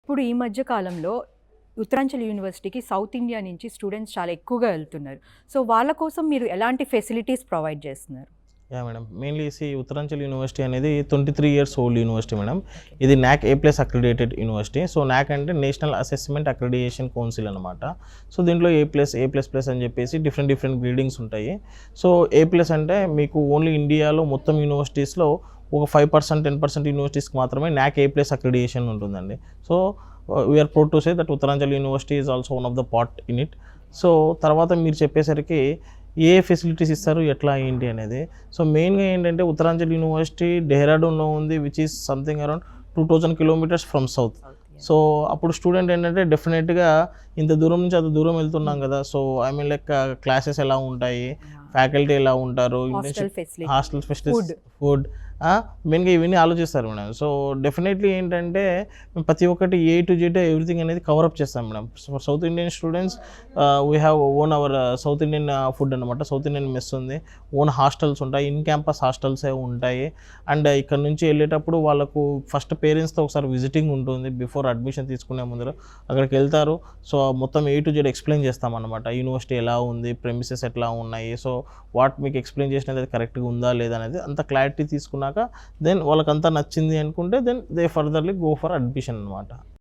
ఇప్పుడు ఈ మధ్య కాలంలో ఉత్తరాంచల్ యూనివర్సిటీకి సౌత్ ఇండియా నుంచి స్టూడెంట్స్ చాలా ఎక్కువగా వెళ్తున్నారు. సో వాళ్ళ కోసం మీరు ఎలాంటి ఫెసిలిటీస్ ప్రొవైడ్ చేస్తున్నారు? మేడం మెయిన్లీ ఉత్తరాంచల్ యూనివర్సిటీ అనేది 23 ఇయర్స్ ఓల్డ్ యూనివర్సిటీ మేడం. ఇది నాక్ A+ అక్రిడేటెడ్ యూనివర్సిటీ. సో నాక్ అంటే నేషనల్ అసెస్మెంట్ అక్రిడియేషన్ కౌన్సిల్ అనమాట. సో దీంట్లో A+, అని చెప్పేసి డిఫరెంట్ గ్రేడింగ్స్ ఉంటాయి. సో A+ అంటే మీకు ఓన్లీ ఇండియాలో మొత్తం యూనివర్సిటీస్లో ఒక 5%, 10% యూనివర్సిటీస్కి మాత్రమే నాక్ A+ అక్రిడియేషన్ ఉంటుందండి. So we are proud to say that Uttaranchal university is also one of the part in it. So తర్వాత మీరు చెప్పేసరికి ఏ ఫెసిలిటీస్ ఇస్తారు, ఎట్లా ఏంటి అనేది. సో మెయిన్గా ఏంటంటే ఉత్తరాంచల్ యూనివర్సిటీ డెహ్రాడూన్లో ఉంది, which is something around 2000 kilometres from south. So అప్పుడు స్టూడెంట్ ఏంటంటే డెఫినెట్గా ఇంత దూరం నుంచి అంత దూరం వెళ్తున్నాం కదా. So I mean like classes ఎలా ఉంటాయి, ఫ్యాకల్టీ ఎలా ఉంటారు, హాస్టల్ ఫెసిలిటీస్, ఫుడ్, మెయిన్గా ఇవన్నీ ఆలోచిస్తారు మేడం. సో డెఫినెట్లీ ఏంటంటే ప్రతి ఒక్కటి A to Z ఎవ్రీథింగ్ అనేది కవరప్ చేస్తాం madam. South Indian students we have own hour south Indian food అనమాట. సౌత్ ఇండియన్ మెస్ ఉంది, ఓన్ హాస్టల్స్ ఉంటాయి, ఇన్ క్యాంపస్ హాస్టల్సే ఉంటాయి. అండ్ ఇక్కడ నుంచి వెళ్ళేటప్పుడు వాళ్ళకు ఫస్ట్ పేరెంట్స్తో ఒకసారి విజిటింగ్ ఉంటుంది బిఫోర్ అడ్మిషన్ తీసుకునే ముందర. అక్కడికి వెళ్తారు. సో మొత్తం A to Z ఎక్స్ప్లెయిన్ చేస్తామన్నమాట. యూనివర్సిటీ ఎలా ఉంది, ప్రెమిసెస్ ఎట్లా ఉన్నాయి, సో వాట్ మీకు ఎక్స్ప్లెయిన్ చేసినది కరెక్ట్గా ఉందా లేదా అనేది అంత క్లారిటీ తీసుకున్నాక దెన్ వాళ్ళకంతా నచ్చింది అనుకుంటే then they furtherly go for admission అనమాట.